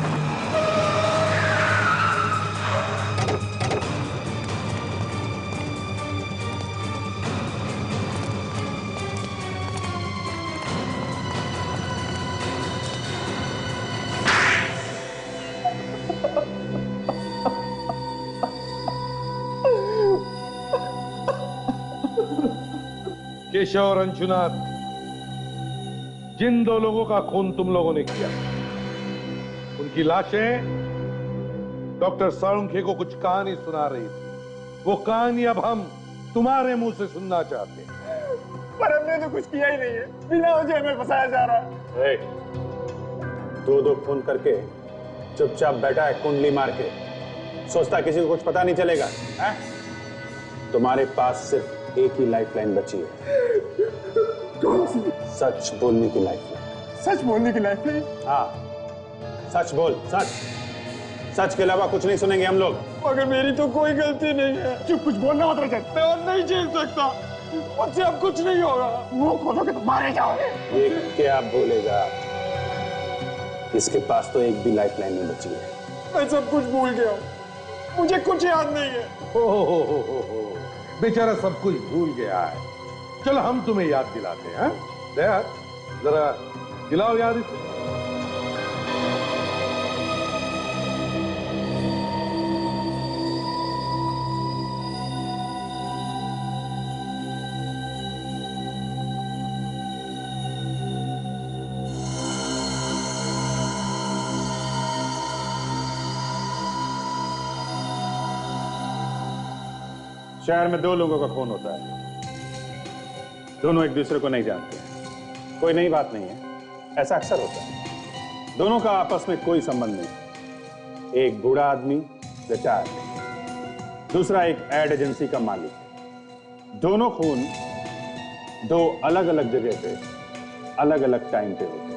केशव और अंशुनाथ, जिन दो लोगों का खून तुम लोगों ने किया, उनकी लाशें डॉक्टर साळुंखे को कुछ कहानी सुना रही थी। वो कहानी अब हम तुम्हारे मुंह से सुनना चाहते हैं। पर हमने तो कुछ किया ही नहीं है, बिना वजह हमें फंसाया जा रहा है। दो फोन करके चुपचाप बैठा है कुंडली मार के, सोचता किसी को कुछ पता नहीं चलेगा है? तुम्हारे पास सिर्फ एक ही लाइफलाइन बची है। कौन सी? सच बोलने की लाइफलाइन। सच बोलने की लाइफलाइन? हाँ, सच बोल, सच। सच के अलावा कुछ नहीं सुनेंगे हम लोग। मगर मेरी तो कोई गलती नहीं है। चुप, कुछ बोलना मत रजत। मैं और नहीं झेल सकता, मुझसे अब कुछ नहीं होगा। मुंह खोलोगे तो मारे जाओगे। ये क्या बोलेगा? इसके पास तो एक भी लाइफलाइन नहीं बची है। मैं सब कुछ भूल गया, मुझे कुछ याद नहीं है। हो, बेचारा सब कुछ भूल गया है। चलो हम तुम्हें याद दिलाते हैं। दया, जरा दिलाओ याद इसे। शहर में दो लोगों का खून होता है, दोनों एक दूसरे को नहीं जानते हैं। कोई नई बात नहीं है, ऐसा अक्सर होता है। दोनों का आपस में कोई संबंध नहीं। एक बूढ़ा आदमी रिटायर्ड, दूसरा एक एड एजेंसी का मालिक। दोनों खून दो अलग अलग जगह पे अलग अलग टाइम पे होते हैं।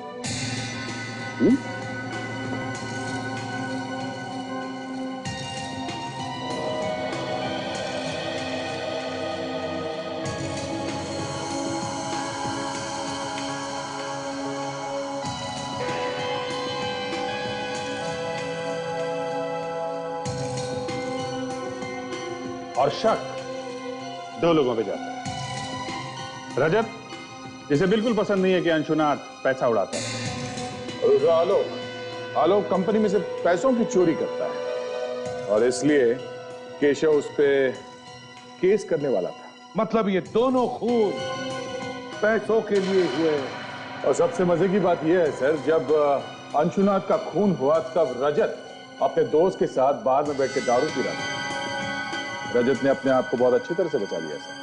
और शक दो लोगों पे जाता है। रजत, जिसे बिल्कुल पसंद नहीं है कि अंशुनाथ पैसा उड़ाता है। और आलोक कंपनी में से पैसों की चोरी करता है, और इसलिए केशव उस पे केस करने वाला था। मतलब ये दोनों खून पैसों के लिए हुए। और सबसे मजे की बात यह है सर, जब अंशुनाथ का खून हुआ तब रजत अपने दोस्त के साथ बार में बैठ के दारू पी रहा था। रजत ने अपने आप को बहुत अच्छी तरह से बचा लिया सर।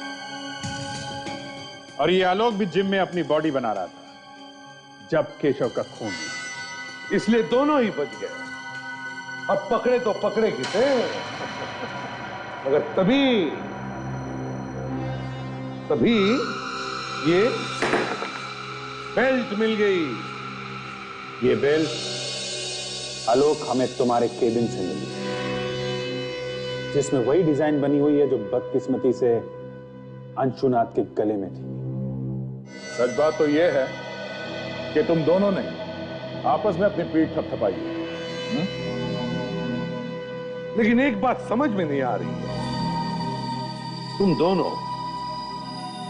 और ये आलोक भी जिम में अपनी बॉडी बना रहा था जब केशव का खून हुआ, इसलिए दोनों ही बच गए। अब पकड़े तो पकड़े किसे, मगर तभी ये बेल्ट मिल गई। ये बेल्ट आलोक हमें तुम्हारे केबिन से मिली, जिसमें वही डिजाइन बनी हुई है जो बदकिस्मती से अंशुनाथ के गले में थी। सच बात तो यह है कि तुम दोनों ने आपस में अपनी पीठ थपथपाई है। लेकिन एक बात समझ में नहीं आ रही है, तुम दोनों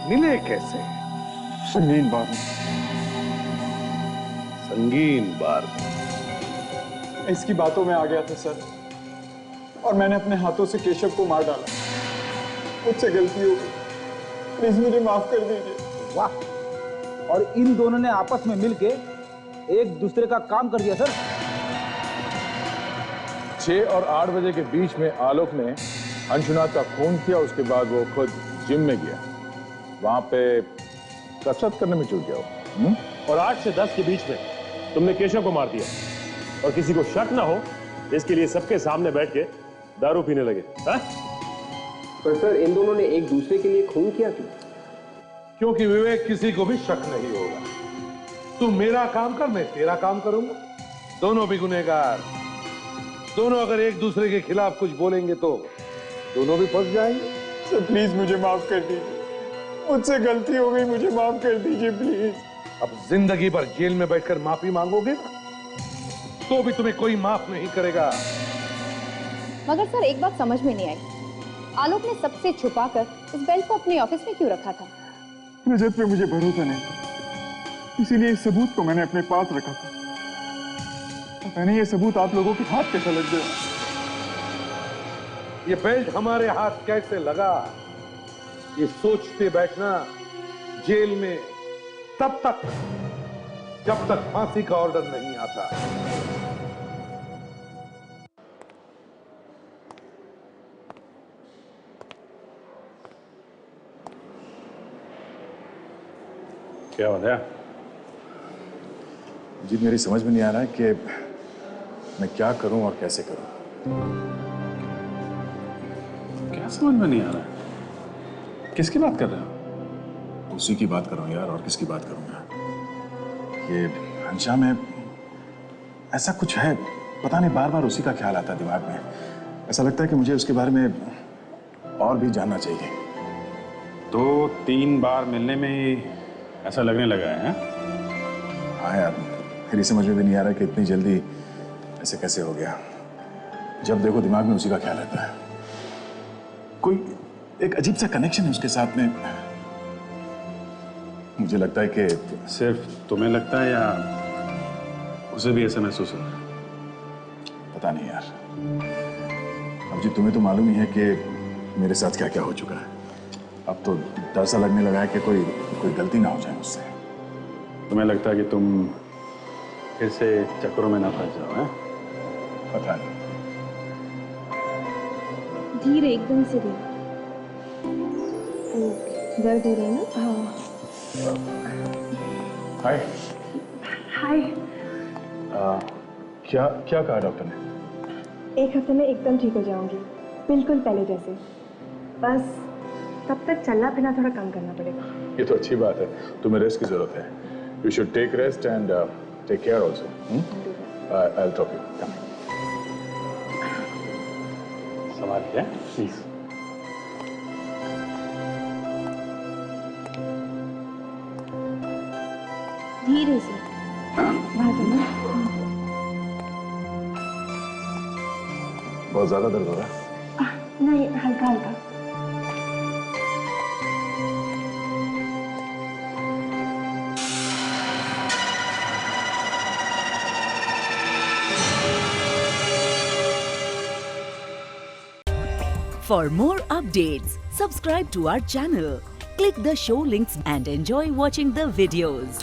मिले कैसे? संगीन बार में। संगीन बार में? इसकी बातों में आ गया था सर। और मैंने अपने हाथों से केशव को मार डाला। मुझसे गलती हो गई, प्लीज मुझे माफ कर दीजिए। वाह, और इन दोनों ने आपस में मिलके एक दूसरे का काम कर दिया सर। 6 और 8 बजे के बीच में आलोक ने अंशुनाथ का खून किया, उसके बाद वो खुद जिम में गया, वहां पे कसरत करने में जुट गया। और 8 से 10 के बीच में तुमने केशव को मार दिया, और किसी को शक ना हो इसके लिए सबके सामने बैठ के दारू पीने लगे। हा? पर सर इन दोनों ने एक दूसरे के लिए खून किया क्यों? क्योंकि विवेक किसी को भी शक नहीं होगा। तू मेरा काम कर, मैं तेरा काम करूंगा, दोनों भी गुनहगार। दोनों अगर एक दूसरे के खिलाफ कुछ बोलेंगे तो दोनों भी फंस जाएंगे। सर प्लीज मुझे माफ कर दीजिए, मुझसे गलती हो गई, मुझे माफ कर दीजिए प्लीज। अब जिंदगी भर जेल में बैठकर माफी मांगोगे ना, तो भी तुम्हें कोई माफ नहीं करेगा। मगर सर एक बात समझ में नहीं आई, आलोक ने सबसे छुपाकर इस बेल्ट को अपने ऑफिस में क्यों रखा था? रजत पे मुझे भरोसा नहीं था, इसीलिए इस सबूत को मैंने अपने पास रखा था। पता नहीं ये सबूत आप लोगों के हाथ कैसे लग गया। ये बेल्ट हमारे हाथ कैसे लगा, ये सोचते बैठना जेल में तब तक जब तक फांसी का ऑर्डर नहीं आता। क्या हो गया? जी मेरी समझ में नहीं आ रहा है कि मैं क्या करूं और कैसे करूं। क्या समझ में नहीं आ रहा है? किसकी बात कर रहे हो? उसी की बात कर रहा हूं यार, और किसकी बात करूंगा। ये अंशा में ऐसा कुछ है, पता नहीं, बार बार उसी का ख्याल आता है दिमाग में। ऐसा लगता है कि मुझे उसके बारे में और भी जानना चाहिए। 2-3 बार मिलने में ही ऐसा लगने लगा है? हाँ यार, मेरी समझ में भी नहीं आ रहा कि इतनी जल्दी ऐसे कैसे हो गया। जब देखो दिमाग में उसी का ख्याल आता है। कोई एक अजीब सा कनेक्शन है उसके साथ में। मुझे लगता है कि सिर्फ तुम्हें लगता है या उसे भी ऐसा महसूस होता है? पता नहीं यार। अब जी तुम्हें तो मालूम ही है कि मेरे साथ क्या क्या हो चुका है। अब तो डर सा लगने लगा है कि कोई गलती ना हो जाए मुझसे। तुम्हें लगता है कि तुम फिर से चक्करों में ना फंस जाओ? हैं? पता नहीं। धीरे, एकदम से धीरे। दर्द हो रहा है ना? हाँ। हाय। हाय। क्या कहा डॉक्टर ने? 1 हफ्ते में एकदम ठीक हो जाऊंगी, बिल्कुल पहले जैसे। बस तब तक चलना फिरना थोड़ा कम करना पड़ेगा। ये तो अच्छी बात है, तुम्हें रेस्ट की जरूरत है। You should take rest and take care also. I will drop you. सवाल क्या? प्लीज। धीरे से। वहाँ से ना। बहुत ज्यादा दर्द हो रहा है? नहीं, हल्का हल्का। For more updates, subscribe to our channel, click the show links and enjoy watching the videos.